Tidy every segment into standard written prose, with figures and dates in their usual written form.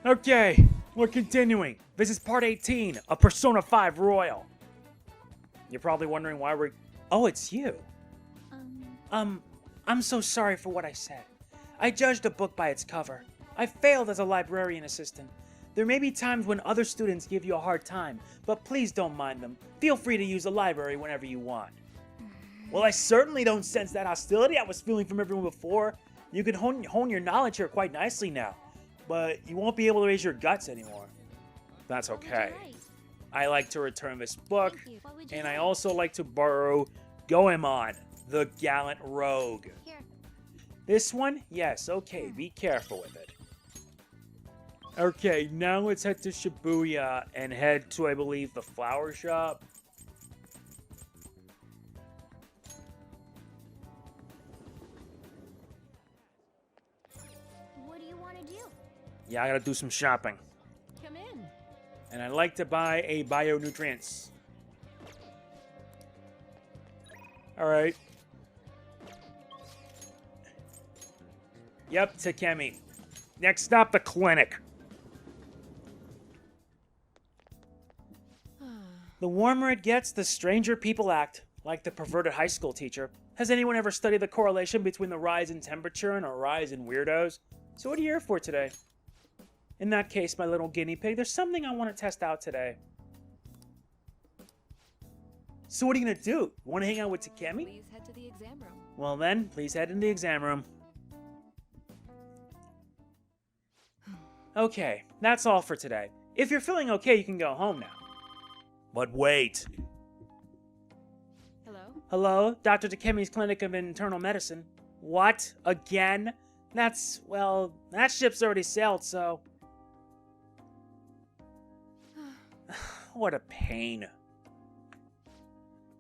Okay, we're continuing. This is part 18 of Persona 5 Royal. You're probably wondering why we're... Oh, it's you. I'm so sorry for what I said. I judged a book by its cover. I failed as a librarian assistant. There may be times when other students give you a hard time, but please don't mind them. Feel free to use the library whenever you want. Well, I certainly don't sense that hostility I was feeling from everyone before. You can hone your knowledge here quite nicely now, but you won't be able to raise your guts anymore. That's okay. I like to return this book, and I also like to borrow Goemon, the Gallant Rogue. Here. This one? Yes, okay, be careful with it. Okay, now let's head to Shibuya and head to, I believe, the flower shop. What do you want to do? Yeah, I gotta do some shopping. Come in. And I'd like to buy a bio-nutrients. Alright. Yep, Takemi. Next stop, the clinic. The warmer it gets, the stranger people act, like the perverted high school teacher. Has anyone ever studied the correlation between the rise in temperature and a rise in weirdos? So what are you here for today? In that case, my little guinea pig, there's something I want to test out today. So what are you going to do? You want to hang out with Takemi? Please head to the exam room. Well then, please head in the exam room. Okay, that's all for today. If you're feeling okay, you can go home now. But wait. Hello? Hello? Dr. Takemi's Clinic of Internal Medicine. What? Again? That's, well, that ship's already sailed, so... What a pain.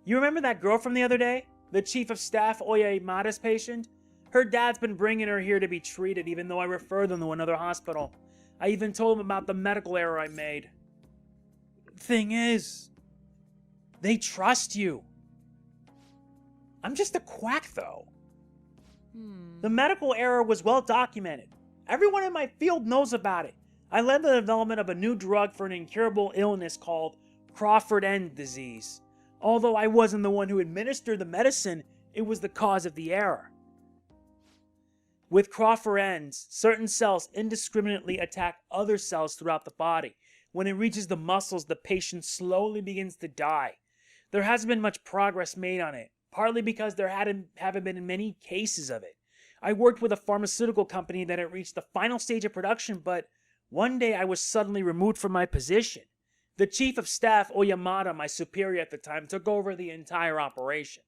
You remember that girl from the other day? The Chief of Staff Oya Imada's patient? Her dad's been bringing her here to be treated, even though I referred them to another hospital. I even told him about the medical error I made. Thing is, they trust you. I'm just a quack, though. The medical error was well documented. Everyone in my field knows about it. I led the development of a new drug for an incurable illness called Confidant disease. Although I wasn't the one who administered the medicine, it was the cause of the error. With Confidants, certain cells indiscriminately attack other cells throughout the body. When it reaches the muscles, the patient slowly begins to die. There hasn't been much progress made on it, partly because there haven't been many cases of it. I worked with a pharmaceutical company that had reached the final stage of production, but one day I was suddenly removed from my position. The Chief of Staff, Oyamada, my superior at the time, took over the entire operation.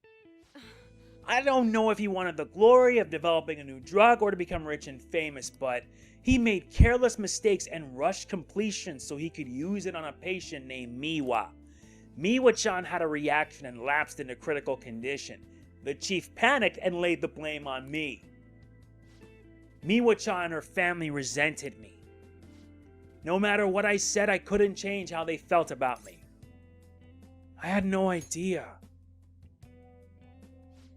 I don't know if he wanted the glory of developing a new drug or to become rich and famous, but he made careless mistakes and rushed completion so he could use it on a patient named Miwa. Miwa-chan had a reaction and lapsed into critical condition. The chief panicked and laid the blame on me. Miwa-chan and her family resented me. No matter what I said, I couldn't change how they felt about me. I had no idea.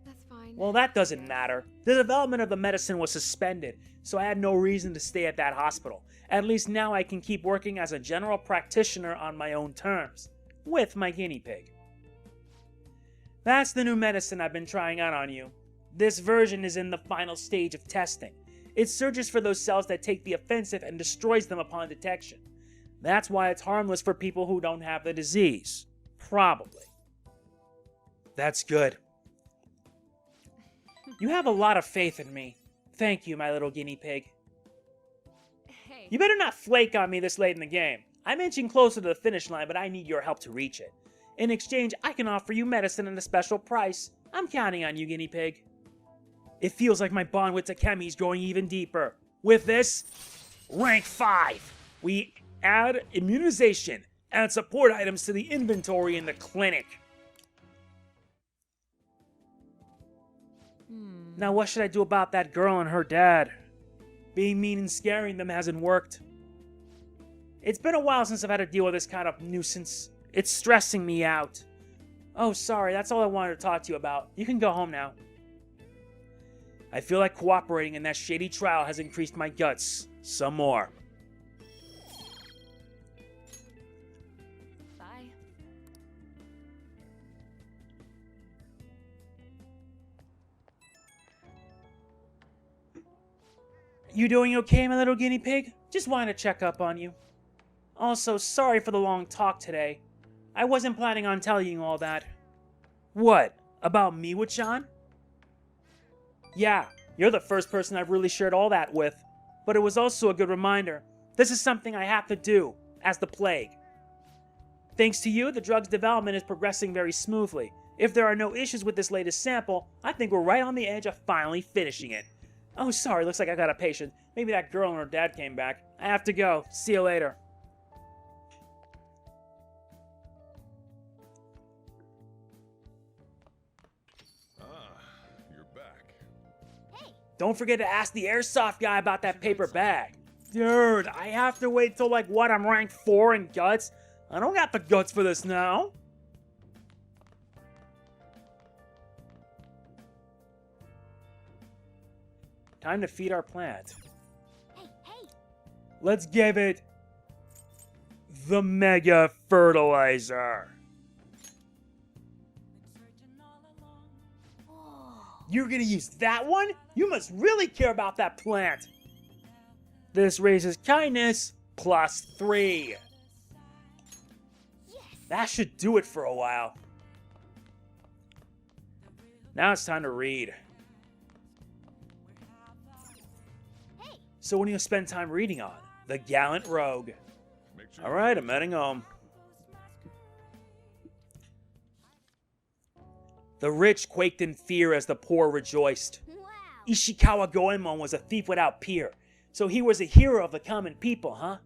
That's fine. Well, that doesn't matter. The development of the medicine was suspended, so I had no reason to stay at that hospital. At least now I can keep working as a general practitioner on my own terms, with my guinea pig. That's the new medicine I've been trying out on you. This version is in the final stage of testing. It searches for those cells that take the offensive and destroys them upon detection. That's why it's harmless for people who don't have the disease. Probably. That's good. You have a lot of faith in me. Thank you, my little guinea pig. Hey. You better not flake on me this late in the game. I'm inching closer to the finish line, but I need your help to reach it. In exchange, I can offer you medicine at a special price. I'm counting on you, guinea pig. It feels like my bond with Takemi is growing even deeper. With this, rank 5. We add immunization and support items to the inventory in the clinic. Now what should I do about that girl and her dad? Being mean and scaring them hasn't worked. It's been a while since I've had to deal with this kind of nuisance. It's stressing me out. Oh, sorry, that's all I wanted to talk to you about. You can go home now. I feel like cooperating in that shady trial has increased my guts some more. You doing okay, my little guinea pig? Just wanted to check up on you. Also, sorry for the long talk today. I wasn't planning on telling you all that. What? About me with Sean? Yeah, you're the first person I've really shared all that with. But it was also a good reminder. This is something I have to do, as the plague. Thanks to you, the drug's development is progressing very smoothly. If there are no issues with this latest sample, I think we're right on the edge of finally finishing it. Oh, sorry, looks like I got a patient. Maybe that girl and her dad came back. I have to go. See you later. You're back. Hey, Don't forget to ask the airsoft guy about that paper bag. Dude, I have to wait till like what, I'm ranked 4 in guts? I don't got the guts for this now. Time to feed our plant. hey, hey. Let's give it the mega fertilizer. Oh, You're gonna use that one? You must really care about that plant. This raises kindness +3. yes. That should do it for a while. Now it's time to read. Hey, So what do you spend time reading on? The Gallant Rogue. Make sure Alright, I'm heading home. The rich quaked in fear as the poor rejoiced. wow. Ishikawa Goemon was a thief without peer, so he was a hero of the common people, huh?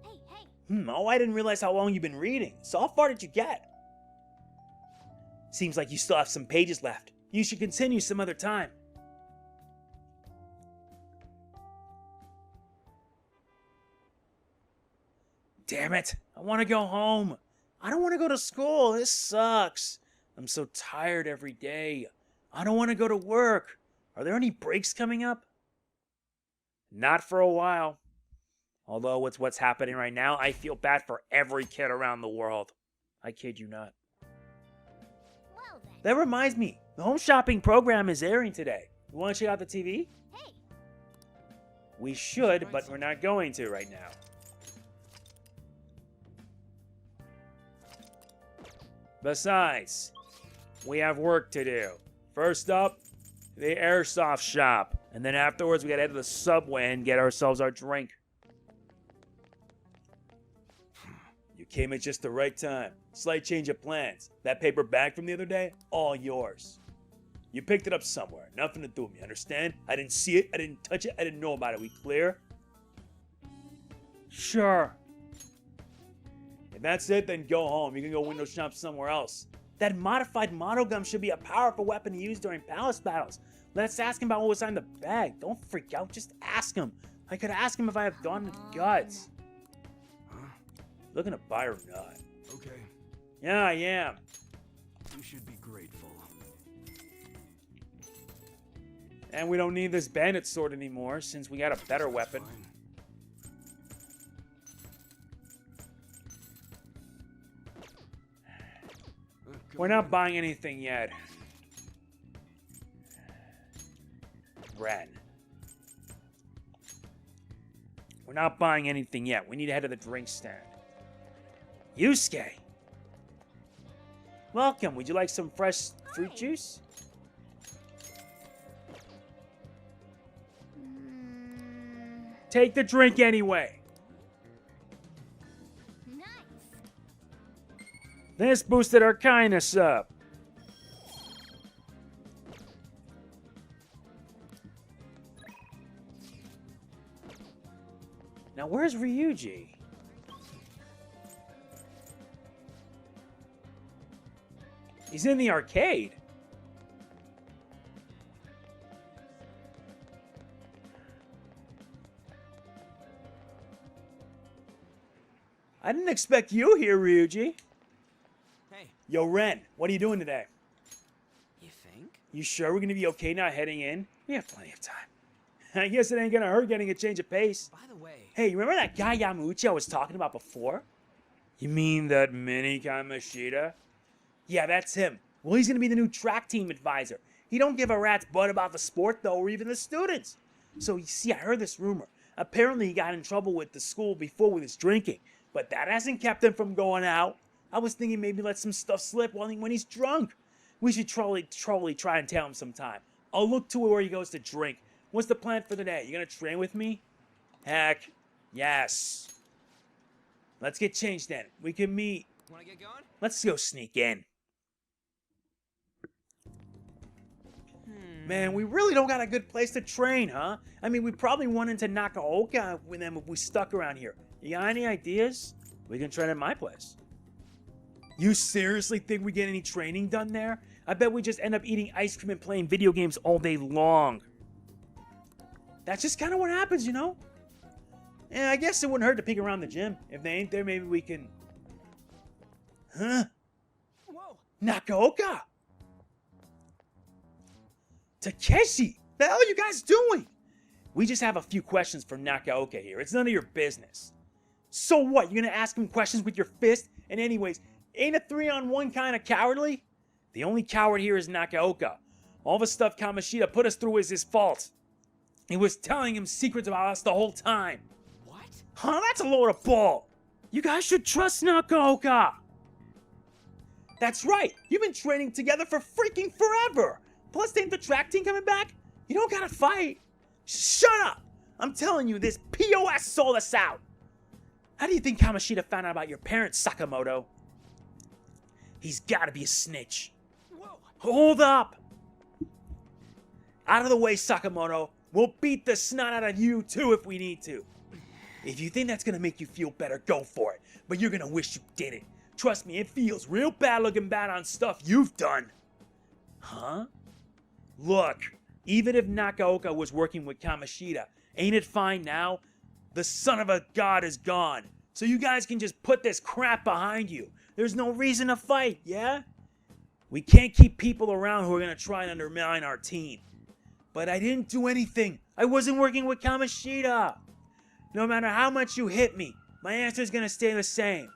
Hey, hey. Oh, I didn't realize how long you've been reading. So how far did you get? Seems like you still have some pages left. You should continue some other time. Damn it, I want to go home. I don't want to go to school. This sucks. I'm so tired every day. I don't want to go to work. Are there any breaks coming up? Not for a while. Although with what's happening right now, I feel bad for every kid around the world. I kid you not. Well then. That reminds me, the home shopping program is airing today. You want to check out the TV? Hey, We should, but we're not going to right now. Besides, we have work to do. First up, the airsoft shop. And then afterwards, we gotta head to the subway and get ourselves our drink. You came at just the right time. Slight change of plans. That paper bag from the other day, all yours. You picked it up somewhere. Nothing to do with me, understand? I didn't see it, I didn't touch it, I didn't know about it. We clear? Sure. If that's it, then go home. You can go window shop somewhere else. That modified monogum should be a powerful weapon to use during palace battles. Let's ask him about what was in the bag. Don't freak out, just ask him. I could ask him if I have dawn and guts. Looking to buy or not? Okay, Yeah, I am. you should be grateful. And we don't need this bandit sword anymore since we got a better weapon. Fine. Come We're not on. buying anything yet. Ren. We're not buying anything yet. We need to head to the drink stand. Yusuke! Welcome. Would you like some fresh fruit juice? Take the drink anyway. nice. This boosted our kindness up. Now where's Ryuji? He's in the arcade. I didn't expect you here, Ryuji. Hey, Yo, Ren, what are you doing today? you think? You sure we're gonna be okay now heading in? We have plenty of time. I guess it ain't gonna hurt getting a change of pace. By the way, Hey, you remember that guy Yamauchi I was talking about before? You mean that mini Kamashita? Yeah, that's him. Well, he's gonna be the new track team advisor. He don't give a rat's butt about the sport, though, or even the students. So, you see, I heard this rumor. Apparently, he got in trouble with the school before with his drinking, but that hasn't kept him from going out. I was thinking maybe let some stuff slip when he's drunk. We should try and tell him sometime. I'll look to where he goes to drink. What's the plan for the day? You gonna train with me? Heck, yes. Let's get changed then. We can meet. Wanna get going? Let's go sneak in. Man, we really don't got a good place to train, huh? I mean, we probably run into Nakaoka with them if we stuck around here. You got any ideas? We can train at my place. You seriously think we get any training done there? I bet we just end up eating ice cream and playing video games all day long. That's just kind of what happens, you know? And I guess it wouldn't hurt to peek around the gym. If they ain't there, maybe we can... Huh? Whoa! Nakaoka! Takeshi! The hell are you guys doing? We just have a few questions for Nakaoka here. It's none of your business. So what? You're gonna ask him questions with your fist? And anyways, ain't a 3-on-1 kind of cowardly? The only coward here is Nakaoka. All the stuff Kamoshida put us through is his fault. He was telling him secrets about us the whole time. What? Huh? That's a load of bull. You guys should trust Nakaoka. That's right. You've been training together for freaking forever. Plus, ain't the track team coming back? You don't gotta fight. Shut up! I'm telling you, this POS sold us out. How do you think Kamoshida found out about your parents, Sakamoto? He's gotta be a snitch. Whoa! Hold up! Out of the way, Sakamoto. We'll beat the snot out of you, too, if we need to. If you think that's gonna make you feel better, go for it. But you're gonna wish you did it. Trust me, it feels real bad looking bad on stuff you've done. Huh? Look, even if Nakaoka was working with Kamoshida, ain't it fine now? The son of a god is gone. So you guys can just put this crap behind you. There's no reason to fight, yeah? We can't keep people around who are gonna try and undermine our team. But I didn't do anything. I wasn't working with Kamoshida. No matter how much you hit me, my answer's gonna stay the same.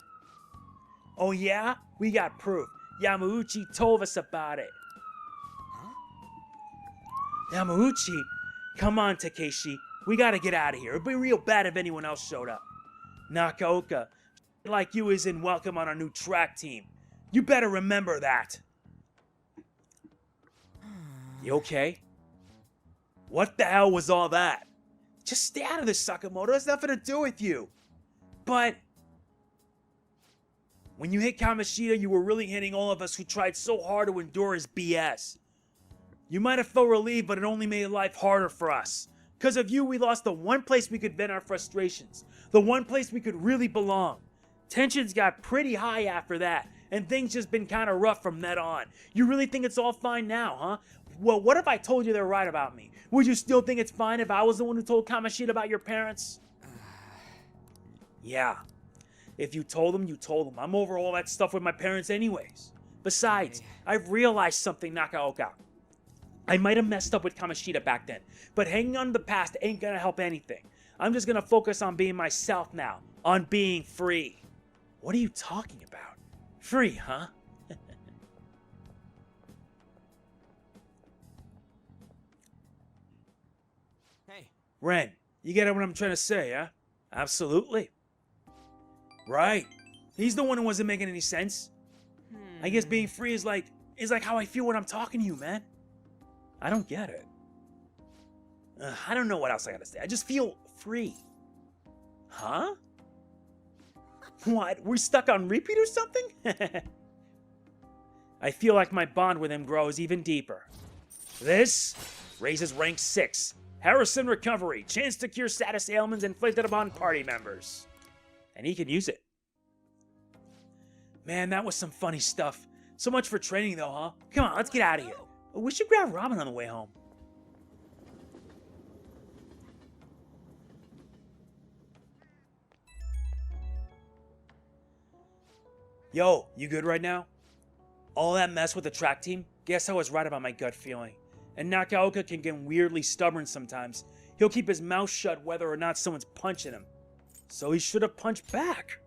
Oh yeah? We got proof. Yamauchi told us about it. Yamauchi? Come on, Takeshi. We gotta get out of here. It'd be real bad if anyone else showed up. Nakaoka, like you isn't welcome on our new track team. You better remember that. You okay? What the hell was all that? Just stay out of this, Sakamoto. It's nothing to do with you. But when you hit Kamoshida, you were really hitting all of us who tried so hard to endure his BS. You might have felt relieved, but it only made life harder for us. Because of you, we lost the one place we could vent our frustrations. The one place we could really belong. Tensions got pretty high after that, and things just been kind of rough from that on. You really think it's all fine now, huh? Well, what if I told you they're right about me? Would you still think it's fine if I was the one who told Kamoshida about your parents? Yeah. If you told them, you told them. I'm over all that stuff with my parents anyways. Besides, I've realized something, Nakaoka. I might have messed up with Kamoshida back then, but hanging on to the past ain't gonna help anything. I'm just gonna focus on being myself now, on being free. What are you talking about? Free, huh? Hey. Ren, you get what I'm trying to say, huh? Absolutely. Right. He's the one who wasn't making any sense. I guess being free is like how I feel when I'm talking to you, man. I don't get it. I don't know what else I gotta say. I just feel free. Huh? What? We're stuck on repeat or something? I feel like my bond with him grows even deeper. This raises rank 6. Harrison Recovery. Chance to cure status ailments inflicted upon party members. And he can use it. Man, that was some funny stuff. So much for training though, huh? Come on, let's get out of here. We should grab ramen on the way home. Yo, you good right now? All that mess with the track team? Guess I was right about my gut feeling. And Nakaoka can get weirdly stubborn sometimes. He'll keep his mouth shut whether or not someone's punching him. So he should have punched back.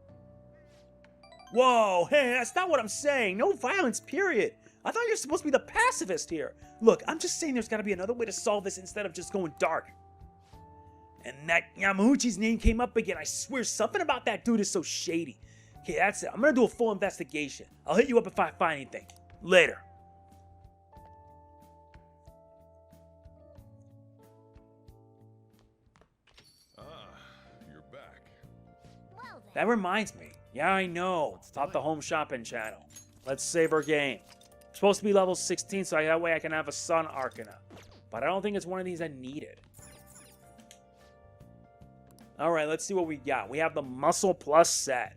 Whoa, hey, that's not what I'm saying. No violence, period. I thought you were supposed to be the pacifist here. Look, I'm just saying there's got to be another way to solve this instead of just going dark. And that Yamauchi's name came up again. I swear, something about that dude is so shady. Okay, that's it. I'm gonna do a full investigation. I'll hit you up if I find anything. Later. You're back. Well then. That reminds me. Yeah, I know. Stop the home shopping channel. Let's save our game. I'm supposed to be level 16, so that way I can have a Sun Arcana. But I don't think it's one of these I needed. Alright, let's see what we got. We have the Muscle Plus set.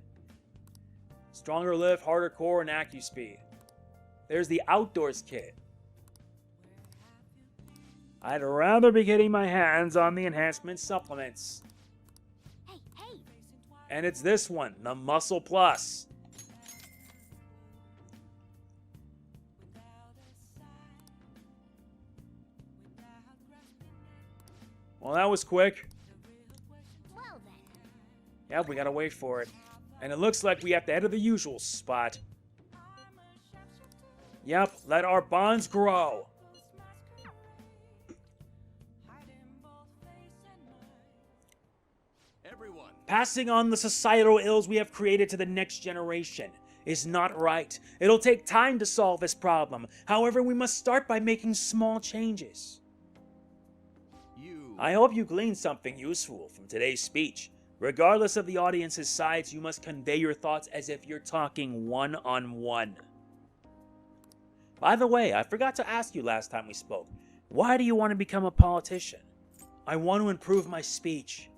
Stronger lift, harder core, and AccuSpeed. There's the Outdoors kit. I'd rather be getting my hands on the enhancement supplements. Hey, hey. And it's this one, the Muscle Plus. Well, that was quick. Well then. Yep, we gotta wait for it. And it looks like we have to head to the usual spot. Yep, let our bonds grow. Everyone. Passing on the societal ills we have created to the next generation is not right. It'll take time to solve this problem. However, we must start by making small changes. I hope you gleaned something useful from today's speech. Regardless of the audience's sides, you must convey your thoughts as if you're talking one-on-one. By the way, I forgot to ask you last time we spoke. Why do you want to become a politician? I want to improve my speech.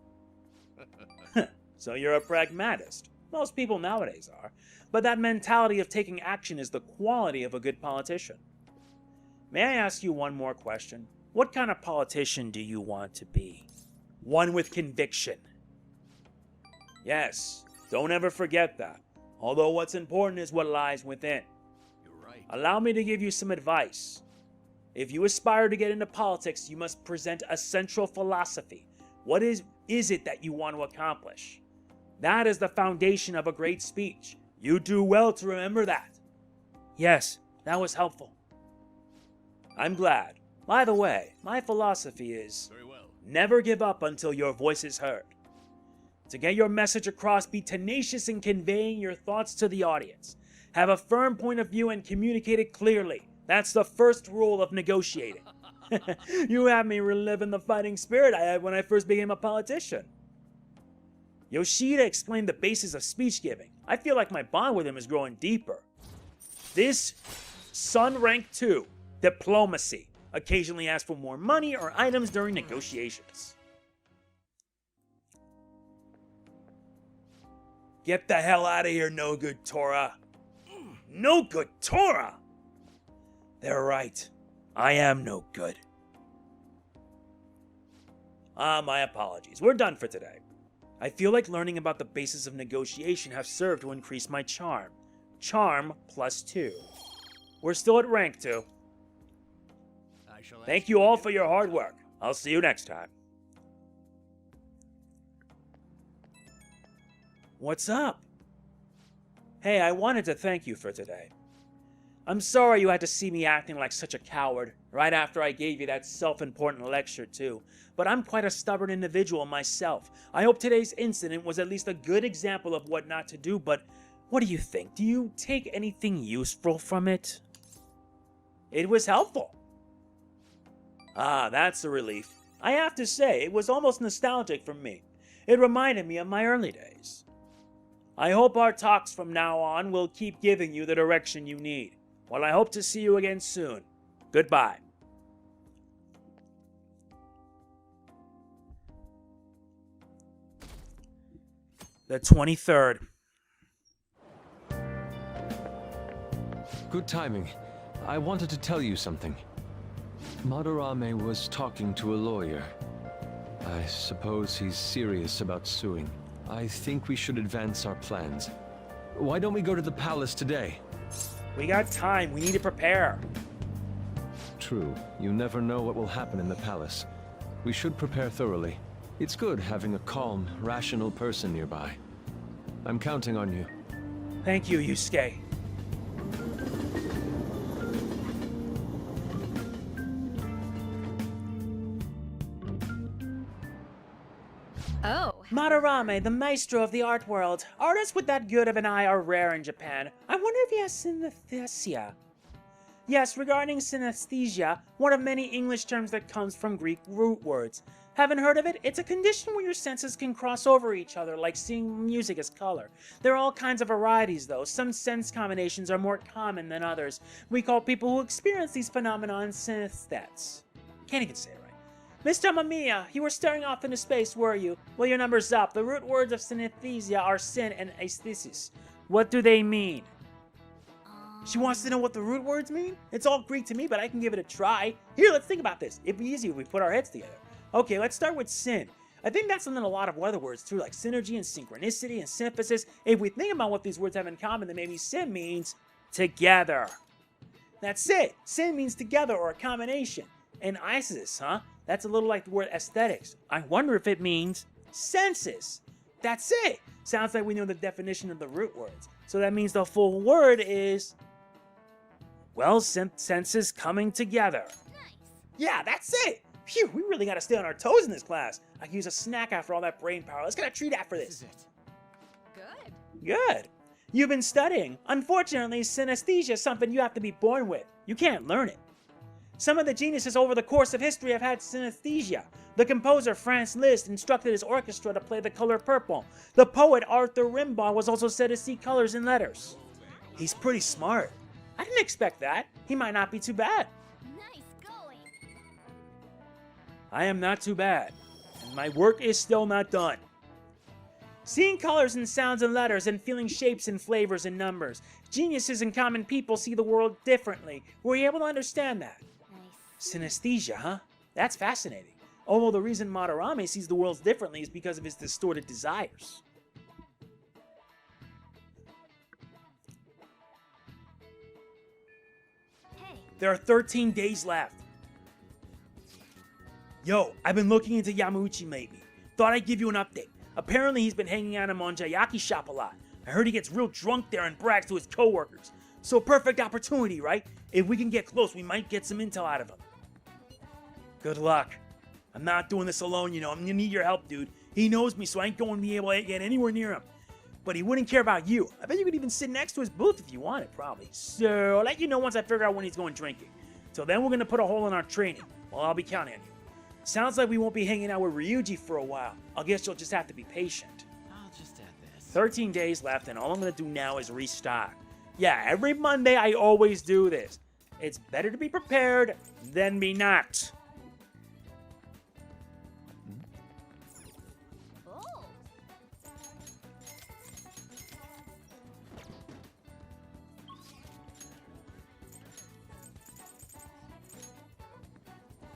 So you're a pragmatist. Most people nowadays are. But that mentality of taking action is the quality of a good politician. May I ask you one more question? What kind of politician do you want to be? One with conviction. Yes, don't ever forget that. Although what's important is what lies within. You're right. Allow me to give you some advice. If you aspire to get into politics, you must present a central philosophy. What is it that you want to accomplish? That is the foundation of a great speech. You do well to remember that. Yes, that was helpful. I'm glad. By the way, my philosophy is Very well. never give up until your voice is heard. To get your message across, be tenacious in conveying your thoughts to the audience. Have a firm point of view and communicate it clearly. That's the first rule of negotiating. You have me reliving the fighting spirit I had when I first became a politician. Yoshida explained the basis of speech giving. I feel like my bond with him is growing deeper. This Sun Rank 2, Diplomacy, occasionally asks for more money or items during negotiations. Get the hell out of here, no good Torah. No good Torah! They're right. I am no good. My apologies. We're done for today. I feel like learning about the basis of negotiation has served to increase my charm. Charm +2. We're still at rank 2. Thank you all for your hard work. I'll see you next time. What's up? Hey, I wanted to thank you for today. I'm sorry you had to see me acting like such a coward right after I gave you that self-important lecture too, but I'm quite a stubborn individual myself. I hope today's incident was at least a good example of what not to do, but what do you think? Do you take anything useful from it? It was helpful. Ah, that's a relief. I have to say, it was almost nostalgic for me. It reminded me of my early days. I hope our talks from now on will keep giving you the direction you need. Well, I hope to see you again soon. Goodbye. The 23rd. Good timing. I wanted to tell you something. Madarame was talking to a lawyer. I suppose he's serious about suing. I think we should advance our plans. Why don't we go to the palace today? We got time. We need to prepare. True. You never know what will happen in the palace. We should prepare thoroughly. It's good having a calm, rational person nearby. I'm counting on you. Thank you, Yusuke. Oh. Madarame, the maestro of the art world. Artists with that good of an eye are rare in Japan. I wonder if he has synesthesia. Yes, regarding synesthesia, one of many English terms that comes from Greek root words. Haven't heard of it? It's a condition where your senses can cross over each other, like seeing music as color. There are all kinds of varieties, though. Some sense combinations are more common than others. We call people who experience these phenomena synesthetes. Can't even say it right. Mr. Mamiya, you were staring off into space, were you? Well, your number's up. The root words of synesthesia are sin and aesthesis. What do they mean? She wants to know what the root words mean? It's all Greek to me, but I can give it a try. Here, let's think about this. It'd be easy if we put our heads together. Okay, let's start with sin. I think that's in a lot of other words too, like synergy and synchronicity and synthesis. If we think about what these words have in common, then maybe sin means together. That's it. Sin means together or a combination. And isis, huh? That's a little like the word aesthetics. I wonder if it means senses. That's it. Sounds like we know the definition of the root words. So that means the full word is, well, senses coming together. Nice. Yeah, that's it. Phew, we really gotta stay on our toes in this class. I can use a snack after all that brain power. Let's get a treat after This this. is it. Good. Good. You've been studying. Unfortunately, synesthesia is something you have to be born with. You can't learn it. Some of the geniuses over the course of history have had synesthesia. The composer Franz Liszt instructed his orchestra to play the color purple. The poet Arthur Rimbaud was also said to see colors in letters. He's pretty smart. I didn't expect that. He might not be too bad. Nice going. I am not too bad. And my work is still not done. Seeing colors and sounds and letters and feeling shapes and flavors and numbers. Geniuses and common people see the world differently. Were you able to understand that? Nice. Synesthesia, huh? That's fascinating. Although the reason Madarame sees the world differently is because of his distorted desires. Hey. There are 13 days left. Yo, I've been looking into Yamauchi lately. Thought I'd give you an update. Apparently he's been hanging out in Monjayaki shop a lot. I heard he gets real drunk there and brags to his coworkers. So perfect opportunity, right? If we can get close, we might get some intel out of him. Good luck. I'm not doing this alone, you know. I'm gonna need your help, dude. He knows me, so I ain't going to be able to get anywhere near him. But he wouldn't care about you. I bet you could even sit next to his booth if you wanted, probably. So I'll let you know once I figure out when he's going drinking. Till then, we're gonna put a hole in our training. Well, I'll be counting on you. Sounds like we won't be hanging out with Ryuji for a while. I guess you'll just have to be patient. I'll just add this. 13 days left, and all I'm gonna do now is restock. Yeah, every Monday I always do this. It's better to be prepared than be not. Oh.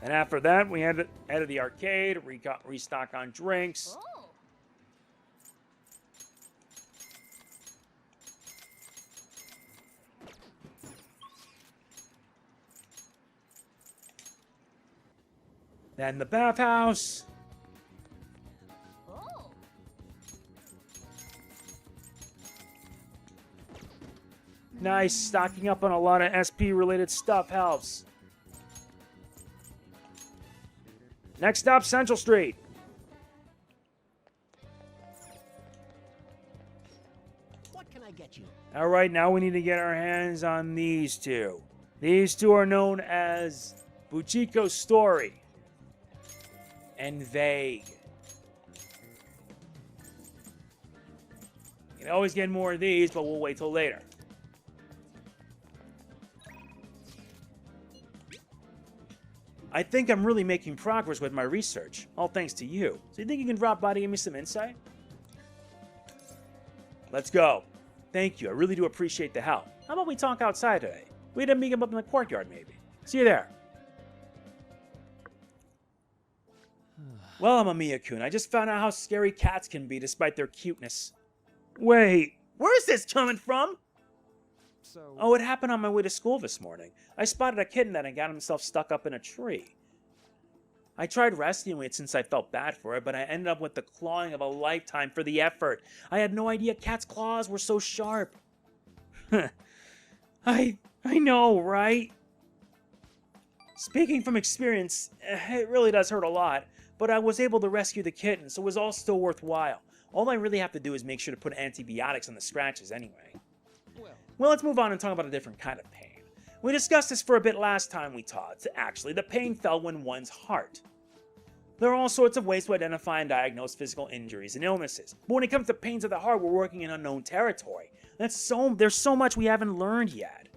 And after that, we head to the arcade, restock on drinks. Oh. Then the bathhouse. Oh. Nice, stocking up on a lot of SP-related stuff helps. Next up, Central Street. What can I get you? All right, now we need to get our hands on these two. These two are known as Buchiko Story and Vague. You can always get more of these, but we'll wait till later. I think I'm really making progress with my research, all thanks to you. So you think you can drop by to give me some insight? Let's go. Thank you, I really do appreciate the help. How about we talk outside today? We didn't meet him up in the courtyard, maybe. See you there. Well, Mamiya-kun, I just found out how scary cats can be despite their cuteness. Wait, where's this coming from? So. Oh, it happened on my way to school this morning. I spotted a kitten that had got himself stuck up in a tree. I tried rescuing it since I felt bad for it, but I ended up with the clawing of a lifetime for the effort. I had no idea cats' claws were so sharp. I know, right? Speaking from experience, it really does hurt a lot, but I was able to rescue the kitten, so it was all still worthwhile. All I really have to do is make sure to put antibiotics on the scratches anyway. Well, let's move on and talk about a different kind of pain. We discussed this for a bit last time we talked. Actually, the pain felt when one's heart. There are all sorts of ways to identify and diagnose physical injuries and illnesses, but when it comes to pains of the heart, we're working in unknown territory. There's so much we haven't learned yet.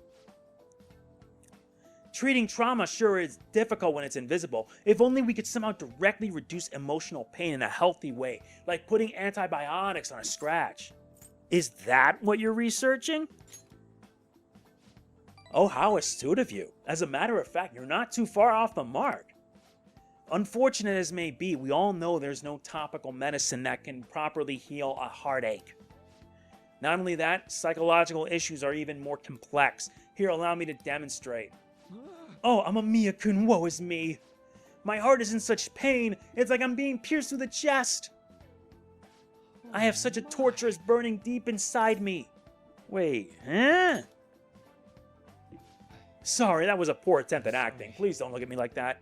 Treating trauma sure is difficult when it's invisible. If only we could somehow directly reduce emotional pain in a healthy way, like putting antibiotics on a scratch. Is that what you're researching? Oh, how astute of you. As a matter of fact, you're not too far off the mark. Unfortunate as may be, we all know there's no topical medicine that can properly heal a heartache. Not only that, psychological issues are even more complex. Here, allow me to demonstrate. Oh, Amamiya-kun, woe is me. My heart is in such pain, it's like I'm being pierced through the chest. I have such a torturous burning deep inside me. Wait, huh? Sorry, that was a poor attempt at acting. Please don't look at me like that.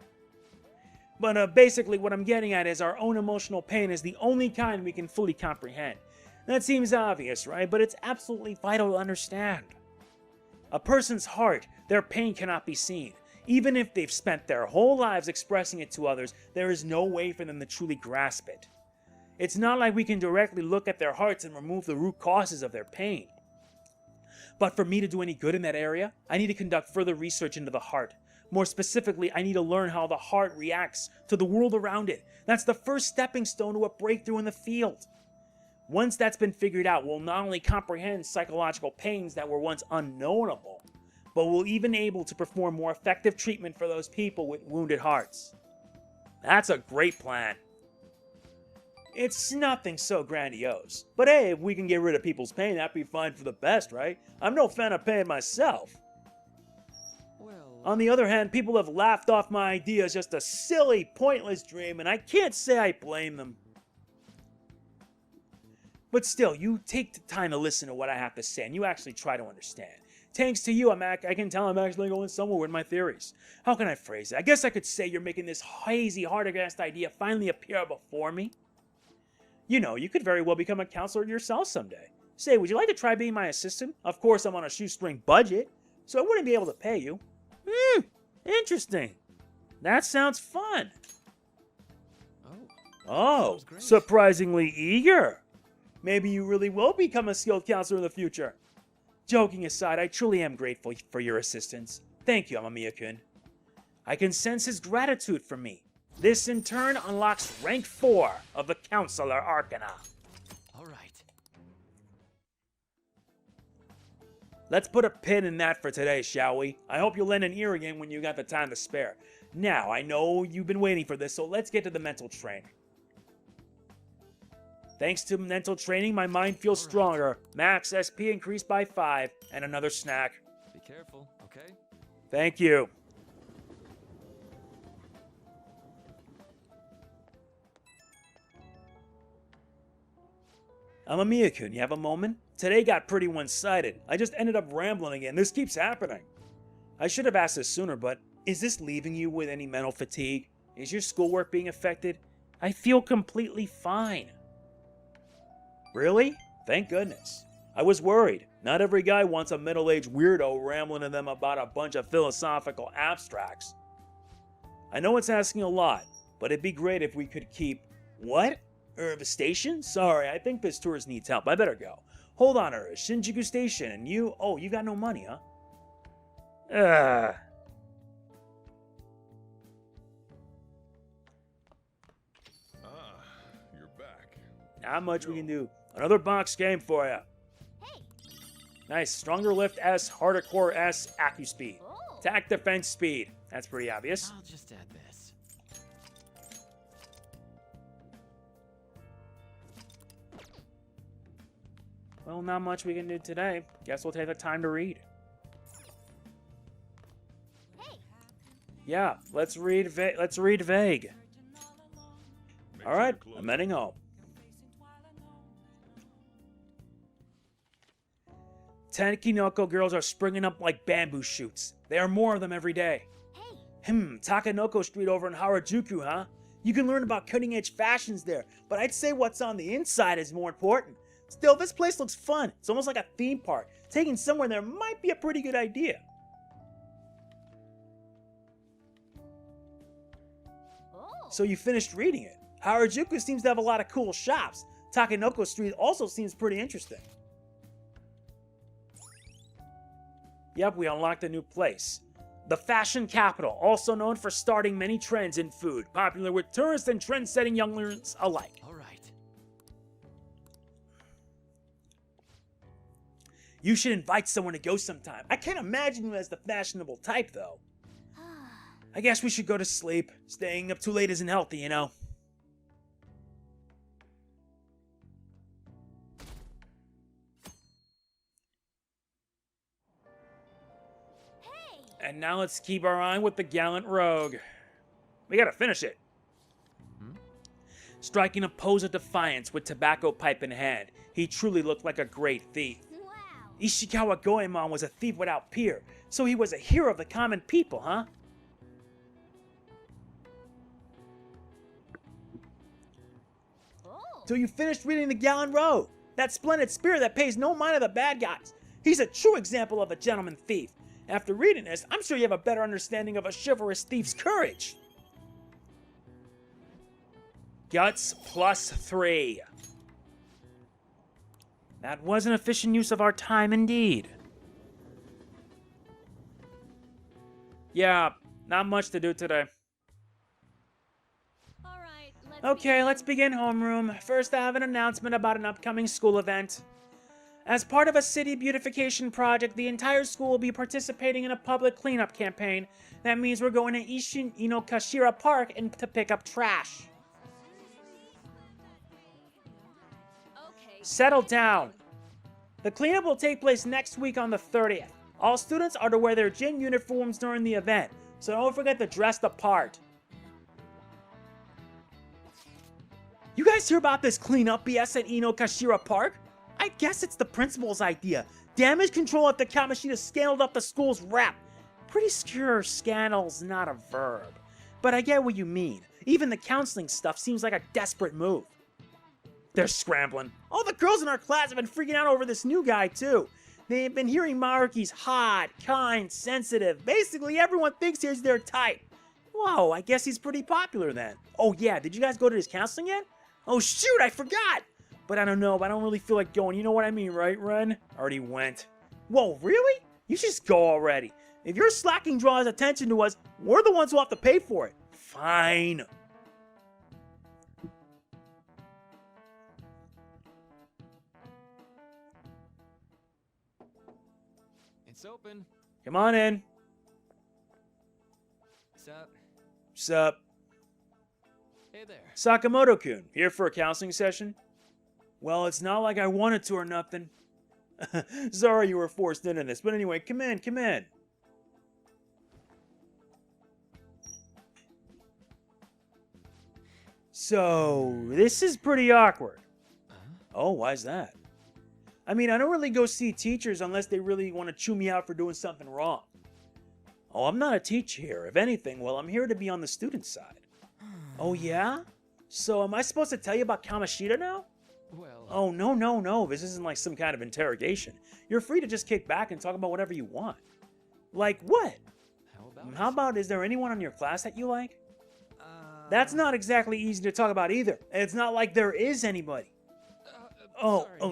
But basically what I'm getting at is our own emotional pain is the only kind we can fully comprehend. That seems obvious, right? But it's absolutely vital to understand. A person's heart, their pain cannot be seen. Even if they've spent their whole lives expressing it to others, there is no way for them to truly grasp it. It's not like we can directly look at their hearts and remove the root causes of their pain. But for me to do any good in that area, I need to conduct further research into the heart. More specifically, I need to learn how the heart reacts to the world around it. That's the first stepping stone to a breakthrough in the field. Once that's been figured out, we'll not only comprehend psychological pains that were once unknowable, but we'll even able to perform more effective treatment for those people with wounded hearts. That's a great plan. It's nothing so grandiose. But hey, if we can get rid of people's pain, that'd be fine for the best, right? I'm no fan of pain myself. On the other hand, people have laughed off my idea as just a silly, pointless dream, and I can't say I blame them. But still, you take the time to listen to what I have to say, and you actually try to understand. Thanks to you, I can tell I'm actually going somewhere with my theories. How can I phrase it? I guess I could say you're making this hazy, hard-to-grasp idea finally appear before me. You know, you could very well become a counselor yourself someday. Say, would you like to try being my assistant? Of course, I'm on a shoestring budget, so I wouldn't be able to pay you. Interesting. That sounds fun. Oh, surprisingly eager. Maybe you really will become a skilled counselor in the future. Joking aside, I truly am grateful for your assistance. Thank you, Amamiya-kun. I can sense his gratitude for me. This, in turn, unlocks rank 4 of the Counselor Arcana. All right. Let's put a pin in that for today, shall we? I hope you'll lend an ear again when you got the time to spare. Now, I know you've been waiting for this, so let's get to the mental training. Thanks to mental training, my mind feels stronger. Max SP increased by 5, and another snack. Be careful, okay? Thank you. Amamiya-kun, you have a moment? Today got pretty one-sided. I just ended up rambling again. This keeps happening. I should have asked this sooner, but is this leaving you with any mental fatigue? Is your schoolwork being affected? I feel completely fine. Really? Thank goodness. I was worried. Not every guy wants a middle-aged weirdo rambling to them about a bunch of philosophical abstracts. I know it's asking a lot, but it'd be great if we could keep... What? The station? Sorry, I think this tourist needs help. I better go. Hold on, Shinjuku Station, and you... Oh, you got no money, huh? You're back. Not much we can do. Another box game for you. Hey. Nice. Stronger lift S, harder core S, Acu speed. Oh. Attack defense speed. That's pretty obvious. I'll just add this. Well, not much we can do today. Guess we'll take the time to read. Hey. Yeah, let's read vague. Make All right, sure you're I'm heading home. 10 Kinoko girls are springing up like bamboo shoots. There are more of them every day. Hey. Takanoko Street over in Harajuku, huh? You can learn about cutting-edge fashions there, but I'd say what's on the inside is more important. Still, this place looks fun. It's almost like a theme park. Taking somewhere there might be a pretty good idea. Oh. So you finished reading it. Harajuku seems to have a lot of cool shops. Takanoko Street also seems pretty interesting. Yep, we unlocked a new place. The fashion capital, also known for starting many trends in food, popular with tourists and trend-setting younglings alike. All right. You should invite someone to go sometime. I can't imagine you as the fashionable type, though. I guess we should go to sleep. Staying up too late isn't healthy, you know. Hey. And now let's keep our eye with the gallant rogue. We gotta finish it. Striking a pose of defiance with tobacco pipe in hand, he truly looked like a great thief. Wow. Ishikawa Goemon was a thief without peer, so he was a hero of the common people, huh? Oh. So you finished reading The Gallant Rogue, that splendid spirit that pays no mind of the bad guys. He's a true example of a gentleman thief. After reading this, I'm sure you have a better understanding of a chivalrous thief's courage. Guts +3. That was an efficient use of our time indeed. Yeah, not much to do today. All right. Okay, let's begin homeroom. First, I have an announcement about an upcoming school event. As part of a city beautification project, the entire school will be participating in a public cleanup campaign. That means we're going to Ishin Inokashira Park and to pick up trash. Okay. Settle down. The cleanup will take place next week on the 30th. All students are to wear their gym uniforms during the event, so don't forget to dress the part. You guys hear about this cleanup BS at Inokashira Park? I guess it's the principal's idea. Damage control after Kamishita scandaled up the school's rep. Pretty sure scandal's not a verb. But I get what you mean. Even the counseling stuff seems like a desperate move. They're scrambling. All the girls in our class have been freaking out over this new guy, too. They've been hearing Maruki's hot, kind, sensitive. Basically, everyone thinks he's their type. Whoa, I guess he's pretty popular then. Oh yeah, did you guys go to his counseling yet? Oh shoot, I forgot! But I don't know, I don't really feel like going. You know what I mean, right, Ren? Already went. Whoa, really? You should just go already. If your slacking draws attention to us, we're the ones who have to pay for it. Fine. It's open. Come on in. Sup? Sup? Hey there. Sakamoto-kun, here for a counseling session? Well, it's not like I wanted to or nothing. Sorry you were forced into this, but anyway, come in, come in. So, this is pretty awkward. Oh, why's that? I mean, I don't really go see teachers unless they really want to chew me out for doing something wrong. Oh, I'm not a teacher here. If anything, well, I'm here to be on the student side. Oh, yeah? So, am I supposed to tell you about Kamishita now? Well, Oh, no. This isn't like some kind of interrogation. You're free to just kick back and talk about whatever you want. Like what? How about, is there anyone in your class that you like? That's not exactly easy to talk about either. And it's not like there is anybody.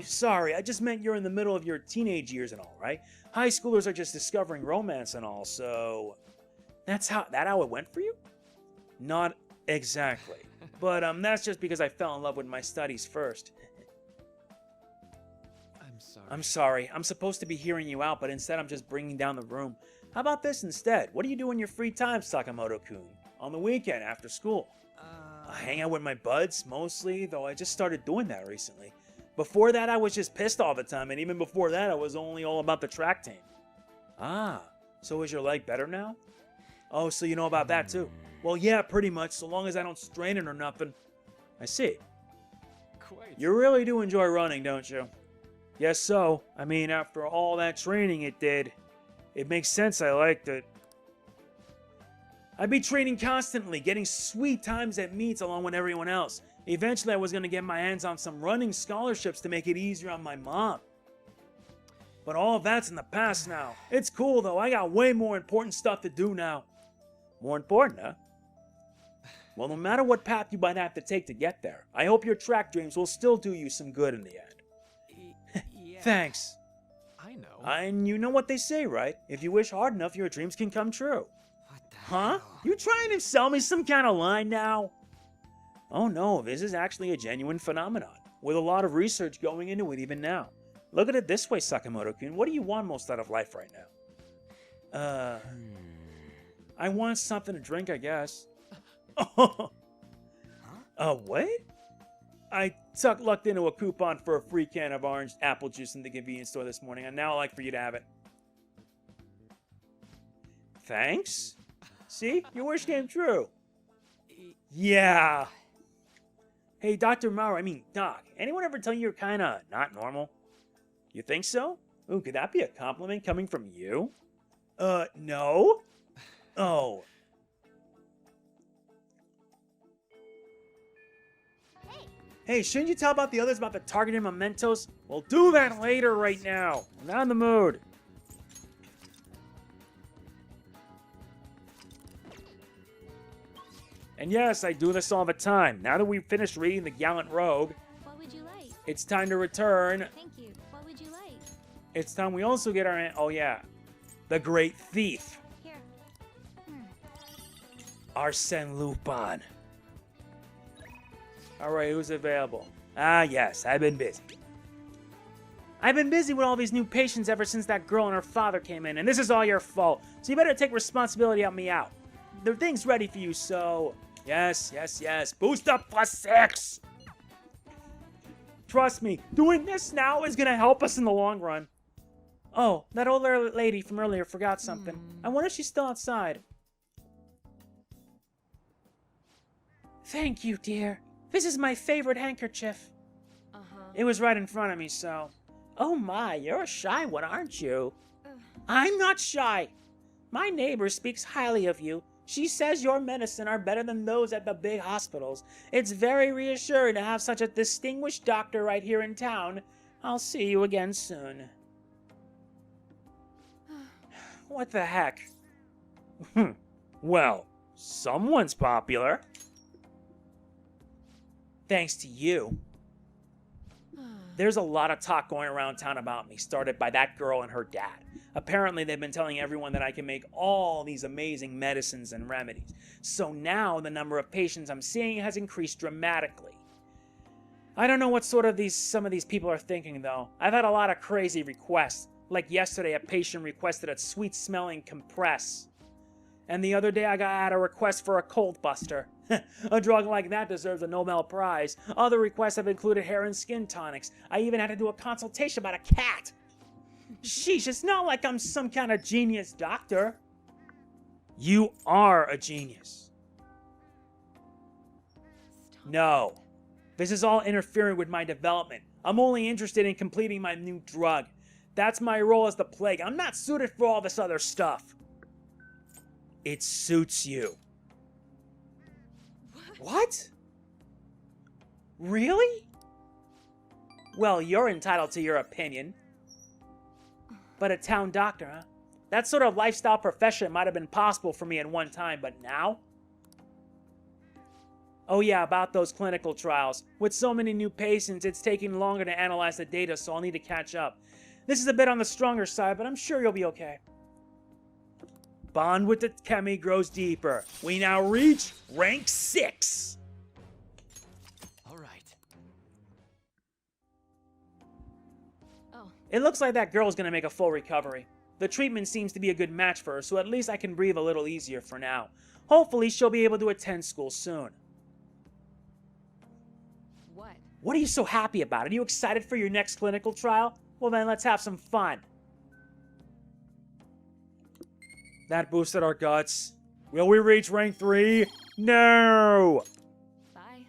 Sorry. I just meant you're in the middle of your teenage years and all, right? High schoolers are just discovering romance and all, so... That's how it went for you? Not exactly. But that's just because I fell in love with my studies first. I'm sorry. I'm sorry. I'm supposed to be hearing you out, but instead I'm just bringing down the room. How about this instead? What do you do in your free time, Sakamoto-kun? On the weekend, after school? I hang out with my buds, mostly, though I just started doing that recently. Before that, I was just pissed all the time, and even before that, I was only all about the track team. Ah, so is your leg better now? Oh, so you know about that too? Well, yeah, pretty much, so long as I don't strain it or nothing. I see. Quite. You really do enjoy running, don't you? Yes, so. I mean, after all that training it did, it makes sense I liked it. I'd be training constantly, getting sweet times at meets along with everyone else. Eventually, I was going to get my hands on some running scholarships to make it easier on my mom. But all of that's in the past now. It's cool, though. I got way more important stuff to do now. More important, huh? Well, no matter what path you might have to take to get there, I hope your track dreams will still do you some good in the end. Yeah. Thanks. I know. And you know what they say, right? If you wish hard enough, your dreams can come true. What the Huh? hell? You trying to sell me some kind of line now? Oh no, this is actually a genuine phenomenon, with a lot of research going into it even now. Look at it this way, Sakamoto-kun. What do you want most out of life right now? I want something to drink, I guess. What? I lucked into a coupon for a free can of orange apple juice in the convenience store this morning, and now I'd like for you to have it. Thanks? See? Your wish came true. Yeah. Hey, Doc, anyone ever tell you you're kinda not normal? You think so? Ooh, could that be a compliment coming from you? No? Oh. Hey, shouldn't you tell about the others about the targeted mementos? Well, do that later right now. I'm not in the mood. And yes, I do this all the time. Now that we've finished reading The Gallant Rogue, What would you like? it's time to return. Thank you. What would you like? It's time we also get our... Oh, yeah. The Great Thief. Here. Arsène Lupin. Alright, who's available? Ah, yes, I've been busy. I've been busy with all these new patients ever since that girl and her father came in, and this is all your fault. So you better take responsibility, help me out. The thing's ready for you, so... Yes. Boost up +6! Trust me, doing this now is gonna help us in the long run. Oh, that old lady from earlier forgot something. I wonder if she's still outside. Thank you, dear. This is my favorite handkerchief. It was right in front of me, so... Oh my, you're a shy one, aren't you? I'm not shy. My neighbor speaks highly of you. She says your medicine are better than those at the big hospitals. It's very reassuring to have such a distinguished doctor right here in town. I'll see you again soon. What the heck? Well, someone's popular. Thanks to you. There's a lot of talk going around town about me, started by that girl and her dad. Apparently, they've been telling everyone that I can make all these amazing medicines and remedies. So now, the number of patients I'm seeing has increased dramatically. I don't know what some of these people are thinking, though. I've had a lot of crazy requests. Like yesterday, a patient requested a sweet-smelling compress. And the other day, I had a request for a cold buster. A drug like that deserves a Nobel Prize. Other requests have included hair and skin tonics. I even had to do a consultation about a cat. Sheesh, it's not like I'm some kind of genius doctor. You are a genius. No. This is all interfering with my development. I'm only interested in completing my new drug. That's my role as the plague. I'm not suited for all this other stuff. It suits you. What? Really? Well, you're entitled to your opinion. But a town doctor, huh? That sort of lifestyle profession might have been possible for me at one time, but now? Oh yeah, about those clinical trials. With so many new patients, it's taking longer to analyze the data, so I'll need to catch up. This is a bit on the stronger side, but I'm sure you'll be okay. Bond with the Chemi grows deeper. We now reach rank 6. All right. Oh, It looks like that girl's gonna make a full recovery. The treatment seems to be a good match for her, so at least I can breathe a little easier for now. Hopefully she'll be able to attend school soon. what? What are you so happy about? Are you excited for your next clinical trial? Well then, let's have some fun. That boosted our guts. Will we reach rank 3? No! Bye.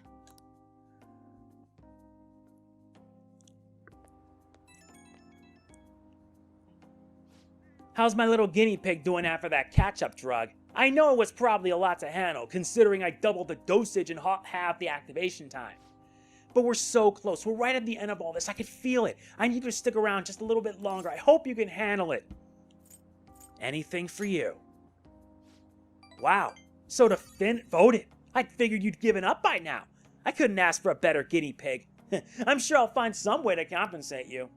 How's my little guinea pig doing after that catch-up drug? I know it was probably a lot to handle, considering I doubled the dosage and half the activation time. But we're so close. We're right at the end of all this. I can feel it. I need you to stick around just a little bit longer. I hope you can handle it. Anything for you. Wow. So the Finn voted. I figured you'd given up by now. I couldn't ask for a better guinea pig. I'm sure I'll find some way to compensate you.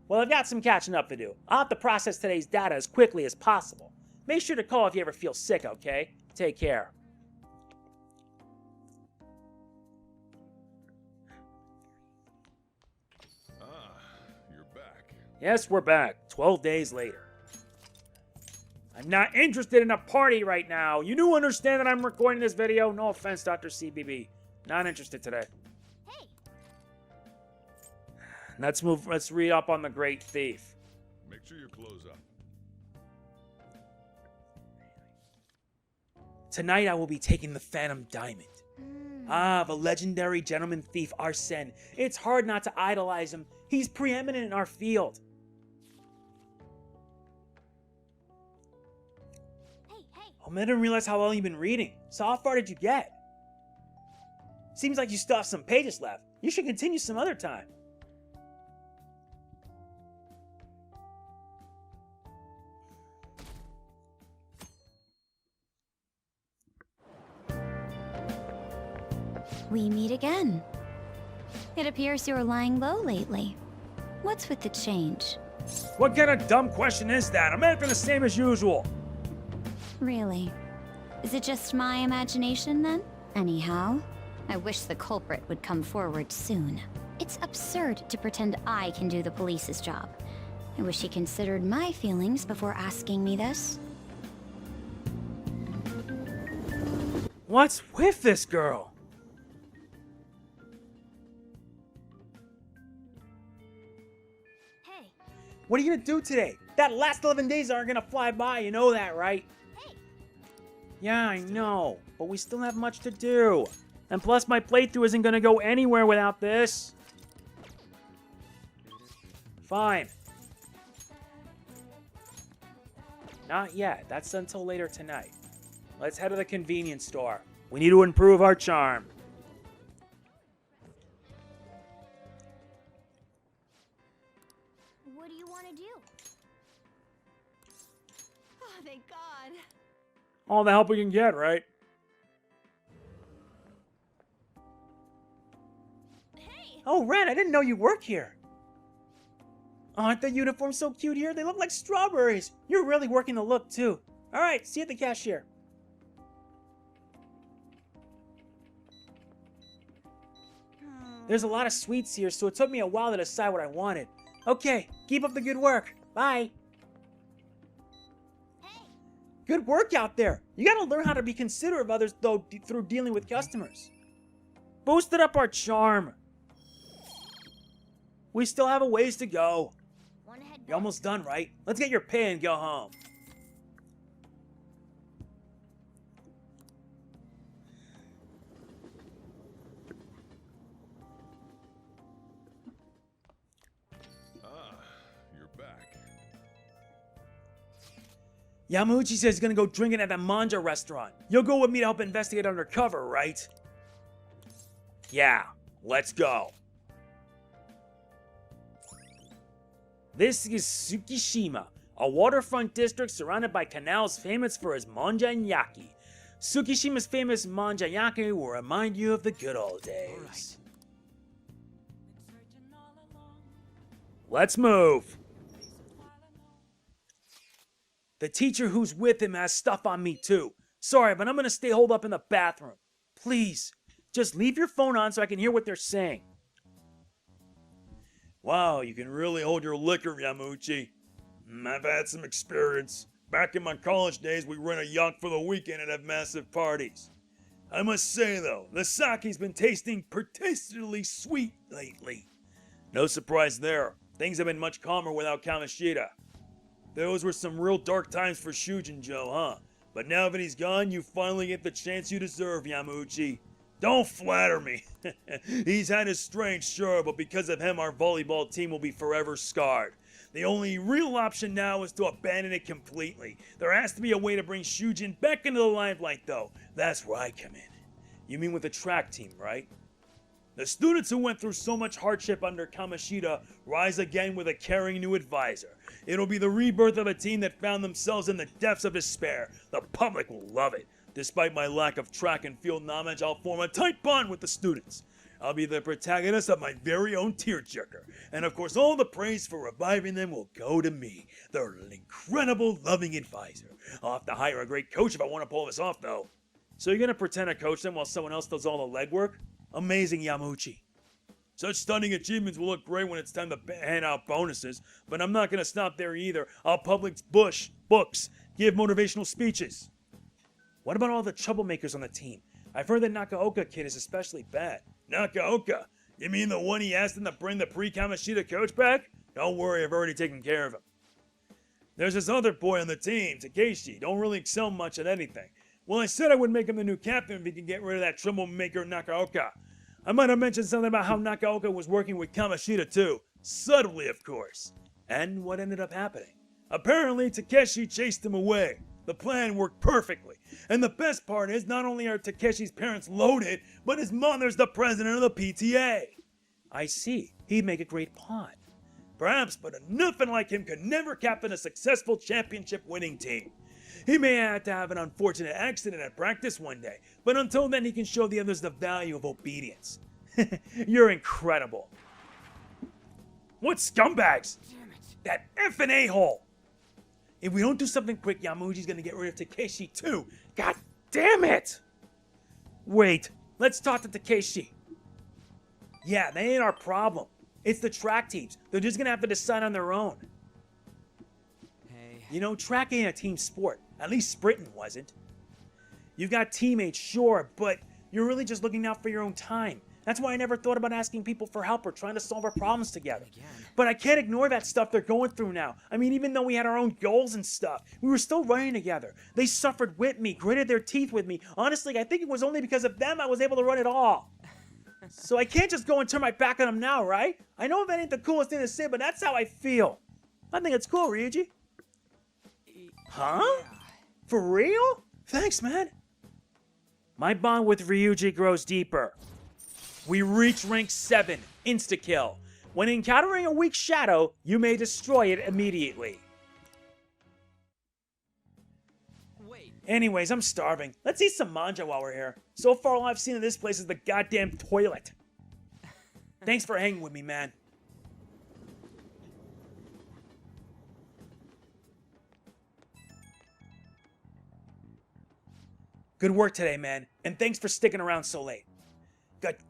Well, I've got some catching up to do. I'll have to process today's data as quickly as possible. Make sure to call if you ever feel sick, okay? Take care. You're back. Yes, we're back. 12 days later. I'm not interested in a party right now. You do understand that I'm recording this video? No offense, Dr. CBB. Not interested today. Hey, Let's read up on the Great Thief. Make sure you close up. Tonight I will be taking the Phantom Diamond. Ah, the legendary gentleman thief Arsène. It's hard not to idolize him. He's preeminent in our field. hey. Oh man, I didn't realize how well you've been reading. So how far did you get? Seems like you still have some pages left. You should continue some other time. We meet again. It appears you're lying low lately. What's with the change? What kind of dumb question is that? I'm acting the same as usual. Really? Is it just my imagination then? Anyhow, I wish the culprit would come forward soon. It's absurd to pretend I can do the police's job. I wish he considered my feelings before asking me this. What's with this girl? Hey, What are you gonna do today? That last 11 days aren't gonna fly by, you know that, right? hey. Yeah, I know, but we still have much to do. And plus, my playthrough isn't gonna go anywhere without this. Fine. Not yet. That's until later tonight. Let's head to the convenience store. We need to improve our charm. What do you want to do? Oh, thank God. All the help we can get, right? Hey! Oh, Ren, I didn't know you work here. Aren't the uniforms so cute here? They look like strawberries. You're really working the look, too. All right, see you at the cashier. There's a lot of sweets here, so it took me a while to decide what I wanted. Okay, keep up the good work. Bye. Hey, Good work out there. You gotta learn how to be considerate of others, though, through dealing with customers. Boosted up our charm. We still have a ways to go. wanna head You're almost done, right? Let's get your pay and go home. You're back. Yamauchi says he's gonna go drinking at the Manja restaurant. You'll go with me to help investigate undercover, right? Yeah, let's go. This is Tsukishima, a waterfront district surrounded by canals famous for its manjanyaki. Tsukishima's famous manjanyaki will remind you of the good old days. Let's move. The teacher who's with him has stuff on me too. Sorry, but I'm gonna stay holed up in the bathroom. Please, just leave your phone on so I can hear what they're saying. Wow, you can really hold your liquor, Yamauchi. I've had some experience. Back in my college days, we rent a yacht for the weekend and have massive parties. I must say, though, the sake's been tasting particularly sweet lately. No surprise there. Things have been much calmer without Kamishita. Those were some real dark times for Shujinjo, huh? But now that he's gone, you finally get the chance you deserve, Yamauchi. Don't flatter me. He's had his strengths, sure, but because of him, our volleyball team will be forever scarred. The only real option now is to abandon it completely. There has to be a way to bring Shujin back into the limelight, though. That's where I come in. You mean with the track team, right? The students who went through so much hardship under Kamoshida rise again with a caring new advisor. It'll be the rebirth of a team that found themselves in the depths of despair. The public will love it. Despite my lack of track and field knowledge, I'll form a tight bond with the students. I'll be the protagonist of my very own tearjerker. And of course, all the praise for reviving them will go to me, their incredible, loving advisor. I'll have to hire a great coach if I want to pull this off, though. So you're going to pretend to coach them while someone else does all the legwork? Amazing, Yamauchi. Such stunning achievements will look great when it's time to hand out bonuses, but I'm not going to stop there either. I'll publish books, give motivational speeches. What about all the troublemakers on the team? I've heard that Nakaoka kid is especially bad. Nakaoka? You mean the one he asked him to bring the pre-Kamoshida coach back? Don't worry, I've already taken care of him. There's this other boy on the team, Takeshi. Don't really excel much at anything. Well, I said I would make him the new captain if he could get rid of that troublemaker Nakaoka. I might have mentioned something about how Nakaoka was working with Kamoshida too. Subtly, of course. And what ended up happening? Apparently, Takeshi chased him away. The plan worked perfectly. And the best part is, not only are Takeshi's parents loaded, but his mother's the president of the PTA. I see. He'd make a great pawn. Perhaps, but nothing like him could never captain a successful championship-winning team. He may have to have an unfortunate accident at practice one day, but until then he can show the others the value of obedience. You're incredible. What scumbags? Damn it. That effing a-hole! If we don't do something quick, Yamauchi's gonna get rid of Takeshi too. God damn it! Wait, let's talk to Takeshi. Yeah, that ain't our problem. It's the track teams. They're just gonna have to decide on their own. Hey. You know, track ain't a team sport. At least sprinting wasn't. You've got teammates, sure, but you're really just looking out for your own time. That's why I never thought about asking people for help or trying to solve our problems together. Again. But I can't ignore that stuff they're going through now. I mean, even though we had our own goals and stuff, we were still running together. They suffered with me, gritted their teeth with me. Honestly, I think it was only because of them I was able to run it all. So I can't just go and turn my back on them now, right? I know that ain't the coolest thing to say, but that's how I feel. I think it's cool, Ryuji. Huh? Yeah. For real? Thanks, man. My bond with Ryuji grows deeper. We reach rank 7, insta-kill. When encountering a weak shadow, you may destroy it immediately. Wait. Anyways, I'm starving. Let's eat some manja while we're here. So far, all I've seen of this place is the goddamn toilet. Thanks for hanging with me, man. Good work today, man. And thanks for sticking around so late.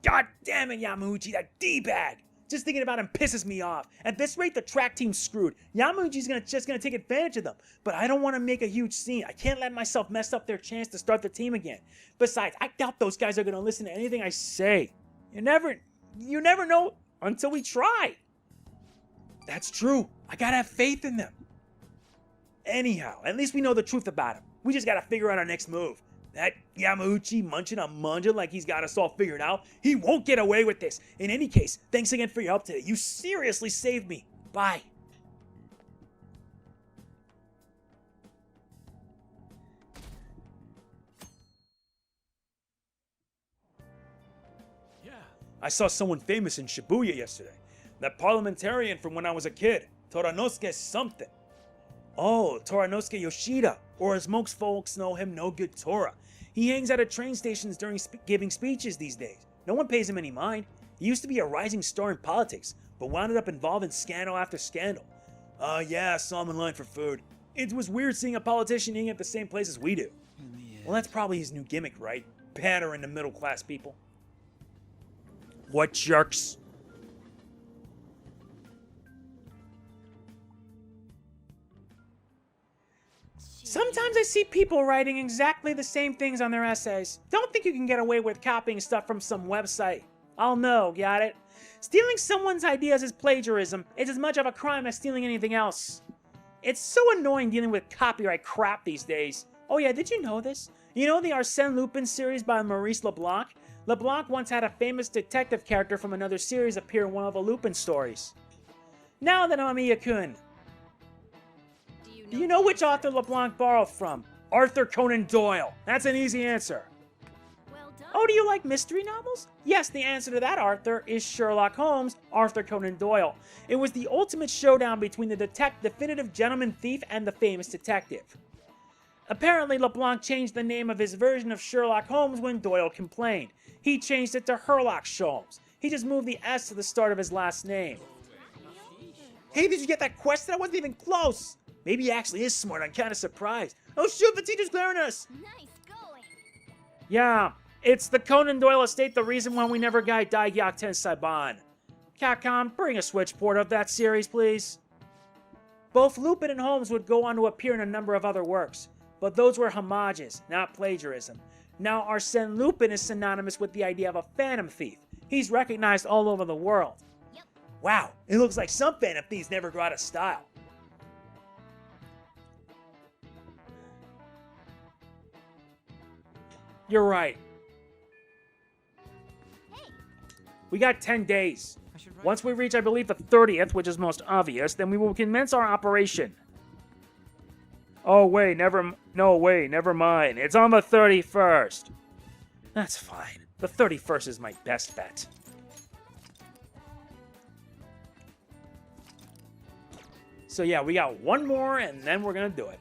God damn it, Yamauchi, that D-bag! Just thinking about him pisses me off. At this rate, the track team's screwed. Yamauchi's just gonna take advantage of them. But I don't want to make a huge scene. I can't let myself mess up their chance to start the team again. Besides, I doubt those guys are gonna listen to anything I say. You never know until we try. That's true. I gotta have faith in them. Anyhow, at least we know the truth about him. We just gotta figure out our next move. That Yamauchi munching on manja like he's got us all figured out. He won't get away with this. In any case, thanks again for your help today. You seriously saved me. Bye. Yeah. I saw someone famous in Shibuya yesterday. That parliamentarian from when I was a kid. Toranosuke something. Oh, Toranosuke Yoshida, or as most folks know him, No Good Tora. He hangs out at train stations during giving speeches these days. No one pays him any mind. He used to be a rising star in politics, but wound up involved in scandal after scandal. Yeah, I saw him in line for food. It was weird seeing a politician eating at the same place as we do. Well, that's probably his new gimmick, right? Pattering the middle-class people. What jerks? Sometimes I see people writing exactly the same things on their essays. Don't think you can get away with copying stuff from some website. I'll know, got it? Stealing someone's ideas is plagiarism. It's as much of a crime as stealing anything else. It's so annoying dealing with copyright crap these days. Oh yeah, did you know this? You know the Arsène Lupin series by Maurice Leblanc? Leblanc once had a famous detective character from another series appear in one of the Lupin stories. Now then, Amiya-kun, Do you know which author LeBlanc borrowed from? Arthur Conan Doyle. That's an easy answer. Well done. Oh, do you like mystery novels? Yes, the answer to that, Arthur, is Sherlock Holmes, Arthur Conan Doyle. It was the ultimate showdown between the definitive gentleman thief and the famous detective. Apparently, LeBlanc changed the name of his version of Sherlock Holmes when Doyle complained. He changed it to Herlock Sholmes. He just moved the S to the start of his last name. Hey, did you get that question? I wasn't even close. Maybe he actually is smart. I'm kind of surprised. Oh shoot, the teacher's glaring at us. Nice going. Yeah, it's the Conan Doyle estate, the reason why we never got Daigyak Ten Saiban. Capcom, bring a switchboard of that series, please. Both Lupin and Holmes would go on to appear in a number of other works, but those were homages, not plagiarism. Now, Arsène Lupin is synonymous with the idea of a phantom thief. He's recognized all over the world. Yep. Wow, it looks like some phantom thieves never go out of style. You're right. Hey. We got 10 days. I should write Once we reach, I believe, the 30th, which is most obvious, then we will commence our operation. Oh, wait, never mind. It's on the 31st. That's fine. The 31st is my best bet. So yeah, we got one more, and then we're gonna do it.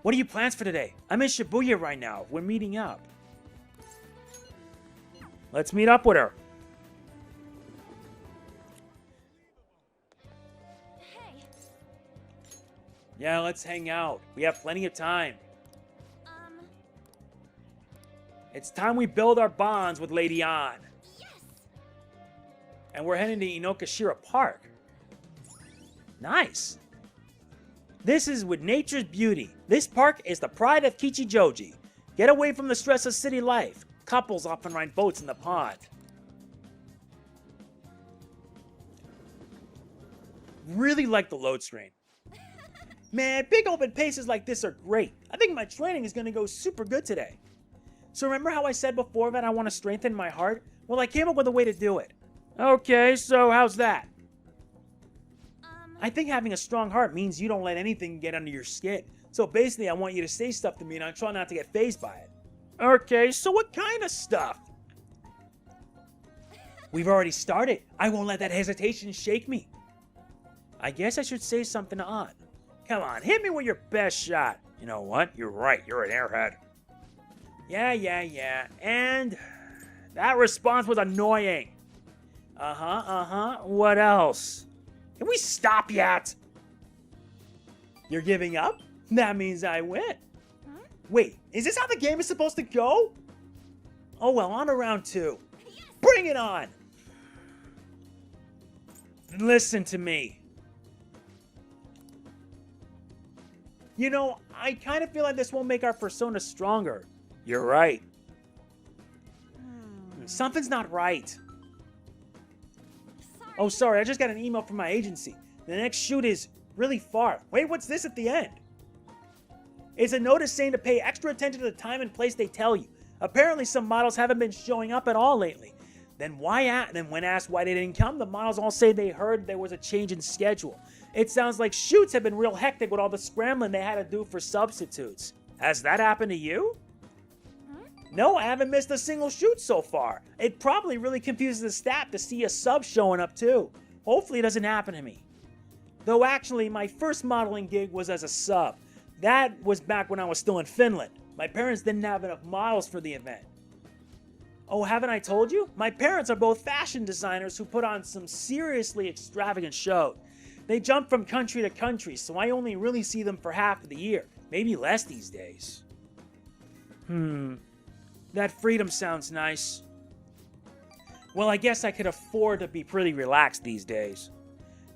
What are your plans for today? I'm in Shibuya right now. We're meeting up. Let's meet up with her. Hey. Yeah, let's hang out. We have plenty of time. It's time we build our bonds with Lady An. Yes. And we're heading to Inokashira Park. Nice. This is with nature's beauty. This park is the pride of Kichijoji. Get away from the stress of city life. Couples often ride boats in the pond. Really like the load screen. Man, big open paces like this are great. I think my training is going to go super good today. So remember how I said before that I want to strengthen my heart? Well, I came up with a way to do it. Okay, so how's that? I think having a strong heart means you don't let anything get under your skin. So basically, I want you to say stuff to me and I try not to get fazed by it. Okay, so what kind of stuff? We've already started. I won't let that hesitation shake me. I guess I should say something to An. Come on, hit me with your best shot. You know what? You're right. You're an airhead. Yeah. And that response was annoying. What else? Can we stop yet? You're giving up? That means I win. Huh? Wait, is this how the game is supposed to go? Oh well, on to round 2. Bring it on! Listen to me. You know, I kind of feel like this won't make our persona stronger. You're right. Something's not right. Sorry. Oh, sorry, I just got an email from my agency. The next shoot is really far. Wait, what's this at the end? It's a notice saying to pay extra attention to the time and place they tell you. Apparently, some models haven't been showing up at all lately. Then when asked why they didn't come, the models all say they heard there was a change in schedule. It sounds like shoots have been real hectic with all the scrambling they had to do for substitutes. Has that happened to you? No, I haven't missed a single shoot so far. It probably really confuses the staff to see a sub showing up too. Hopefully it doesn't happen to me. Though actually, my first modeling gig was as a sub. That was back when I was still in Finland. My parents didn't have enough models for the event. Oh, haven't I told you? My parents are both fashion designers who put on some seriously extravagant shows. They jump from country to country, so I only really see them for half of the year. Maybe less these days. That freedom sounds nice. Well, I guess I could afford to be pretty relaxed these days.